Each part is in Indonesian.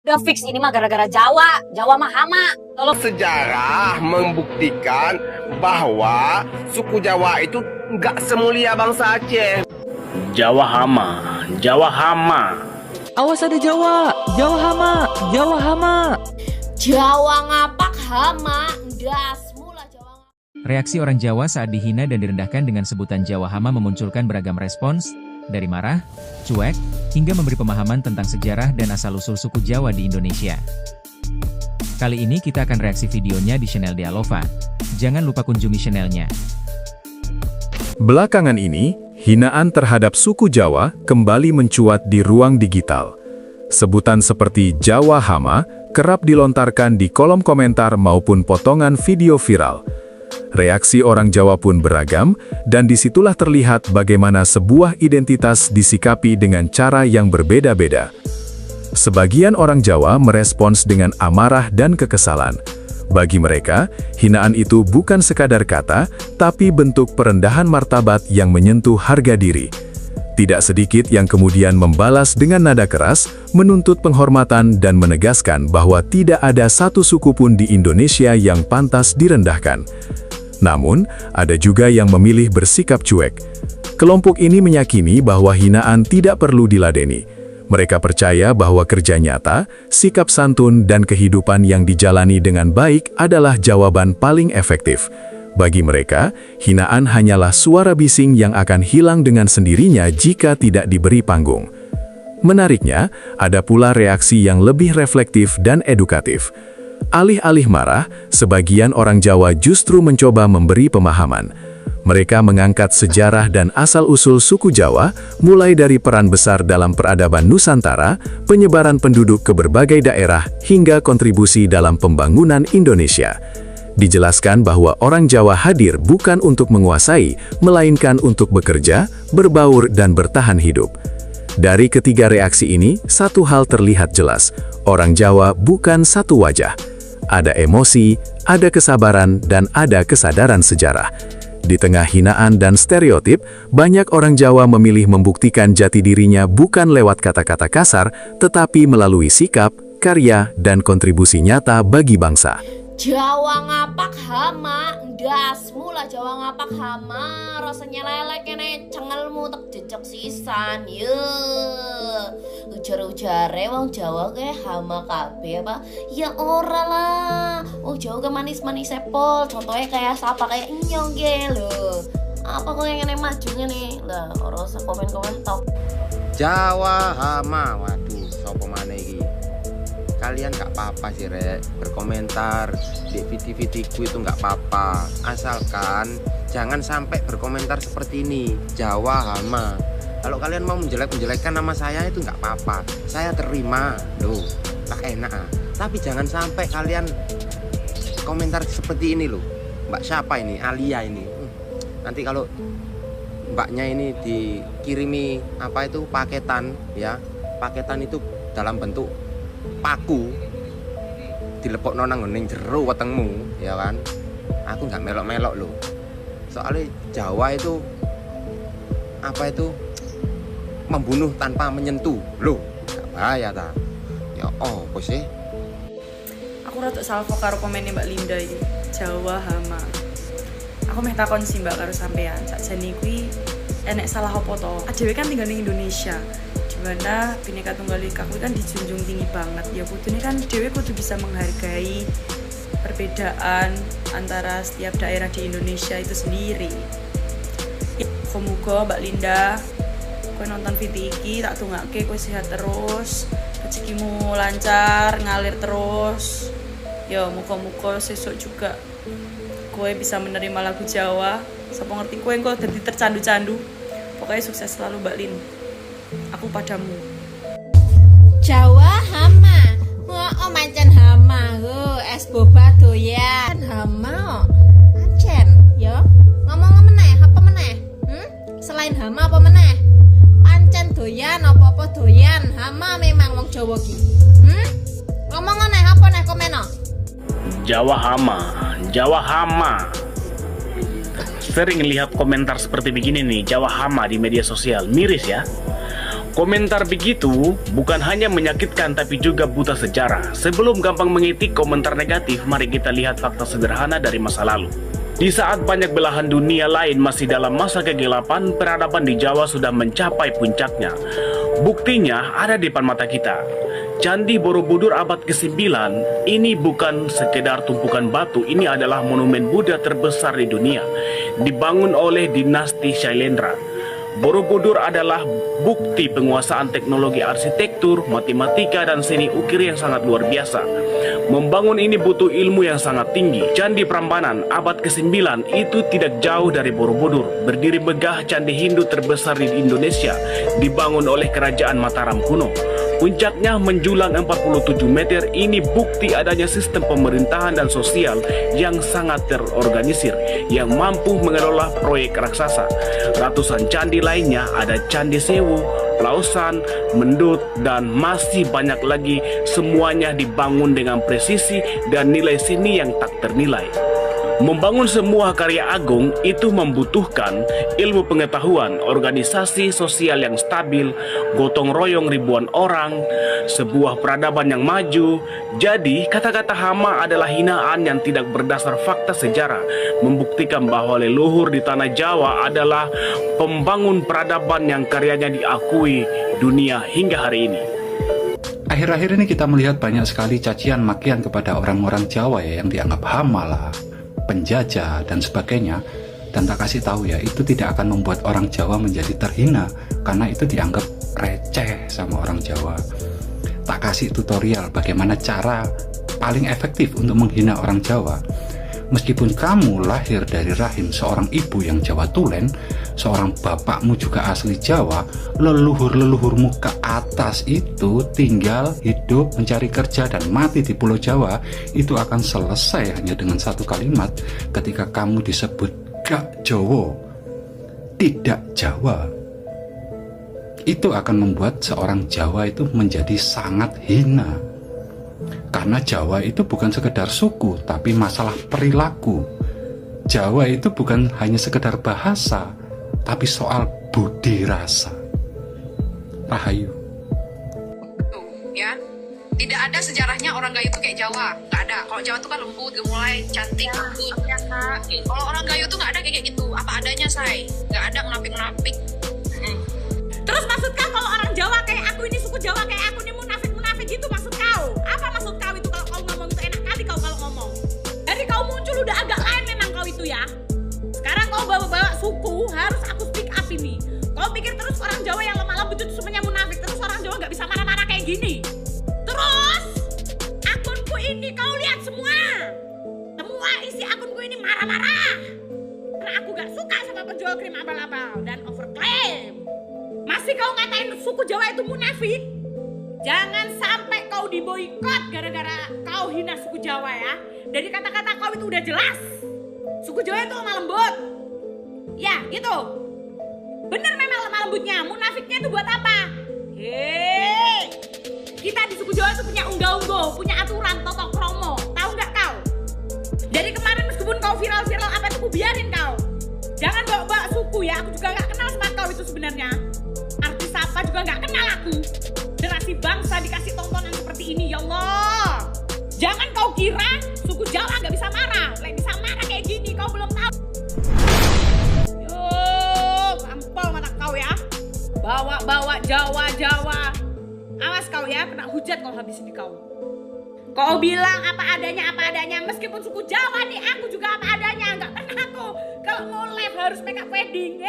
Udah fix ini mah gara-gara Jawa. Jawa mah hama. Tolong. Sejarah membuktikan bahwa suku Jawa itu nggak semulia bangsa Aceh. Jawa hama, Jawa hama. Awas ada Jawa, Jawa hama, Jawa hama. Jawa ngapak hama, ndas mula Jawa ngapak. Reaksi orang Jawa saat dihina dan direndahkan dengan sebutan Jawa hama memunculkan beragam respons, dari marah, cuek, hingga memberi pemahaman tentang sejarah dan asal-usul suku Jawa di Indonesia. Kali ini kita akan reaksi videonya di channel Dialova. Jangan lupa kunjungi channelnya. Belakangan ini, hinaan terhadap suku Jawa kembali mencuat di ruang digital. Sebutan seperti Jawa hama kerap dilontarkan di kolom komentar maupun potongan video viral. Reaksi orang Jawa pun beragam, dan disitulah terlihat bagaimana sebuah identitas disikapi dengan cara yang berbeda-beda. Sebagian orang Jawa merespons dengan amarah dan kekesalan. Bagi mereka, hinaan itu bukan sekadar kata, tapi bentuk perendahan martabat yang menyentuh harga diri. Tidak sedikit yang kemudian membalas dengan nada keras, menuntut penghormatan dan menegaskan bahwa tidak ada satu suku pun di Indonesia yang pantas direndahkan. Namun, ada juga yang memilih bersikap cuek. Kelompok ini meyakini bahwa hinaan tidak perlu diladeni. Mereka percaya bahwa kerja nyata, sikap santun, dan kehidupan yang dijalani dengan baik adalah jawaban paling efektif. Bagi mereka, hinaan hanyalah suara bising yang akan hilang dengan sendirinya jika tidak diberi panggung. Menariknya, ada pula reaksi yang lebih reflektif dan edukatif. Alih-alih marah, sebagian orang Jawa justru mencoba memberi pemahaman. Mereka mengangkat sejarah dan asal-usul suku Jawa, mulai dari peran besar dalam peradaban Nusantara, penyebaran penduduk ke berbagai daerah, hingga kontribusi dalam pembangunan Indonesia. Dijelaskan bahwa orang Jawa hadir bukan untuk menguasai, melainkan untuk bekerja, berbaur, dan bertahan hidup. Dari ketiga reaksi ini, satu hal terlihat jelas, orang Jawa bukan satu wajah. Ada emosi, ada kesabaran, dan ada kesadaran sejarah. Di tengah hinaan dan stereotip, banyak orang Jawa memilih membuktikan jati dirinya bukan lewat kata-kata kasar, tetapi melalui sikap, karya, dan kontribusi nyata bagi bangsa. Jawa ngapak hama, ndas mula Jawa ngapak hama. Rasanya lelek kene cengelmu tak jejak sisan. Ujar-ujare wong Jawa kayak hama kabeh apa? Ya ora lah. Wong Jawa ke manis-manis sepol. Contohnya kayak siapa kayak inyong ge lho. Apa kok yang ngene maju ngene? Lah ora usah komen-komen tok. Jawa hama, waduh, sopo maneh iki? Kalian gak apa-apa sih rek, berkomentar di video-videoku itu gak apa-apa, asalkan jangan sampai berkomentar seperti ini, Jawa hama. Kalau kalian mau menjelek-menjelekkan nama saya itu gak apa-apa, saya terima loh, tak enak. Tapi jangan sampai kalian komentar seperti ini loh. Mbak siapa ini, Alia ini, nanti kalau mbaknya ini dikirimi apa itu paketan ya, paketan itu dalam bentuk paku dilepokno nang ngene jero wetengmu ya kan, aku nggak melok-melok loh, soalnya Jawa itu apa itu membunuh tanpa menyentuh loh, gak bahaya ta ya. Oh apa sih, aku rada salah karo komennya Mbak Linda ini Jawa hama. Aku meh takon sih Mbak karo sampean, sakjane kuwi enek salah apa to? Adewe kan tinggal di Indonesia, dimana Bhinneka Tunggal Ika kuwi kan dijunjung tinggi banget. Ya kudune kan dhewe kudu bisa menghargai perbedaan antara setiap daerah di Indonesia itu sendiri. Muga Mbak Linda, kowe nonton video iki tak tungake kowe sehat terus, rezekimu lancar, ngalir terus. Ya muga-muga sesuk juga kowe bisa menerima lagu Jawa. Sapa ngerti kowe engko dadi tercandu-candu. Pokoknya sukses selalu Mbak Lin. Aku padamu. Jawa hama. Oh mancen hama. Es boba doyan hama. Mancen, yo. Ngomong meneh, apa meneh? Selain hama apa meneh? Pancen doyan apa-apa doyan. Hama memang wong Jawa ki. Ngomong meneh apa neh komeno? Jawa hama, Jawa hama. Sering lihat komentar seperti begini nih, Jawa hama di media sosial, miris ya. Komentar begitu bukan hanya menyakitkan tapi juga buta sejarah. Sebelum gampang mengitik komentar negatif, mari kita lihat fakta sederhana dari masa lalu. Di saat banyak belahan dunia lain masih dalam masa kegelapan, peradaban di Jawa sudah mencapai puncaknya. Buktinya ada di depan mata kita. Candi Borobudur abad ke-9 ini bukan sekedar tumpukan batu, ini adalah monumen Buddha terbesar di dunia, dibangun oleh dinasti Shailendra. Borobudur adalah bukti penguasaan teknologi arsitektur, matematika, dan seni ukir yang sangat luar biasa. Membangun ini butuh ilmu yang sangat tinggi. Candi Prambanan abad ke-9 itu tidak jauh dari Borobudur. Berdiri megah, candi Hindu terbesar di Indonesia, dibangun oleh Kerajaan Mataram kuno. Puncaknya menjulang 47 meter, ini bukti adanya sistem pemerintahan dan sosial yang sangat terorganisir, yang mampu mengelola proyek raksasa. Ratusan candi lainnya, ada Candi Sewu, Lausan, Mendut, dan masih banyak lagi, semuanya dibangun dengan presisi dan nilai seni yang tak ternilai. Membangun semua karya agung itu membutuhkan ilmu pengetahuan, organisasi sosial yang stabil, gotong royong ribuan orang, sebuah peradaban yang maju. Jadi, kata-kata hama adalah hinaan yang tidak berdasar fakta sejarah, membuktikan bahwa leluhur di tanah Jawa adalah pembangun peradaban yang karyanya diakui dunia hingga hari ini. Akhir-akhir ini kita melihat banyak sekali cacian makian kepada orang-orang Jawa ya, yang dianggap hama lah, penjajah dan sebagainya. Dan tak kasih tahu ya, itu tidak akan membuat orang Jawa menjadi terhina, karena itu dianggap receh sama orang Jawa. Tak kasih tutorial bagaimana cara paling efektif untuk menghina orang Jawa. Meskipun kamu lahir dari rahim seorang ibu yang Jawa Tulen, seorang bapakmu juga asli Jawa, leluhur-leluhurmu ke atas itu tinggal hidup, mencari kerja, dan mati di Pulau Jawa, itu akan selesai hanya dengan satu kalimat ketika kamu disebut gak Jowo, tidak Jawa. Itu akan membuat seorang Jawa itu menjadi sangat hina. Karena Jawa itu bukan sekedar suku, tapi masalah perilaku. Jawa itu bukan hanya sekedar bahasa, tapi soal budi rasa. Rahayu. Ya, tidak ada sejarahnya orang Gayo itu kayak Jawa, nggak ada. Kalau Jawa itu kan lembut, gemulai, cantik, lembut. Kalau orang Gayo tuh nggak ada kayak gitu, apa adanya say, nggak ada munafik-munafik. Terus maksud kau kalau orang Jawa kayak aku ini, suku Jawa kayak aku ini munafik-munafik gitu maksud kau? Apa maksud kau itu kalau kau ngomong itu enak kali kau kalau ngomong? Dari kau muncul udah agak lain memang kau itu ya. Sekarang kau bawa-bawa suku, harus aku speak up ini. Kau pikir terus orang Jawa yang lemah lembut itu semuanya munafik, terus orang Jawa nggak bisa marah-marah kayak gini? Terus akunku ini kau lihat semua isi akunku ini marah-marah karena aku gak suka sama penjual krim abal-abal dan overclaim. Masih kau ngatain suku Jawa itu munafik? Jangan sampai kau diboikot gara-gara kau hina suku Jawa ya. Dari kata-kata kau itu udah jelas. Suku Jawa itu lemah lembut. Ya gitu. Bener memang lemah lembutnya. Munafiknya itu buat apa? Hei, kita di suku Jawa itu punya ungga-unggo, punya aturan, totok kromo. Tahu nggak kau? Dari kemarin meskipun kau viral-viral apa itu ku biarin kau. Jangan bawa-bawa suku ya. Aku juga nggak kenal sama kau itu sebenarnya. Artis apa juga nggak kenal aku. Generasi bangsa dikasih tontonan seperti ini, ya Allah. Jangan kau kira suku Jawa nggak bisa marah. Lek bisa marah kayak gini, kau belum tahu. Yo, ampau mata kau ya. Bawa-bawa Jawa. Awas kau ya, kena hujat kau habis ini kau. Kau bilang apa adanya. Meskipun suku Jawa nih, aku juga apa adanya. Nggak pernah aku kalau mau live harus make up wedding.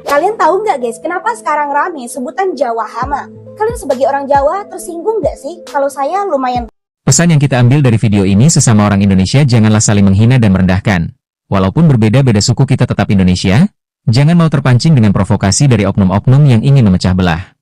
Kalian tahu nggak guys, kenapa sekarang rame sebutan Jawa Hama? Kalian sebagai orang Jawa tersinggung nggak sih? Kalau saya lumayan. Pesan yang kita ambil dari video ini, sesama orang Indonesia janganlah saling menghina dan merendahkan. Walaupun berbeda-beda suku, kita tetap Indonesia. Jangan mau terpancing dengan provokasi dari oknum-oknum yang ingin memecah belah.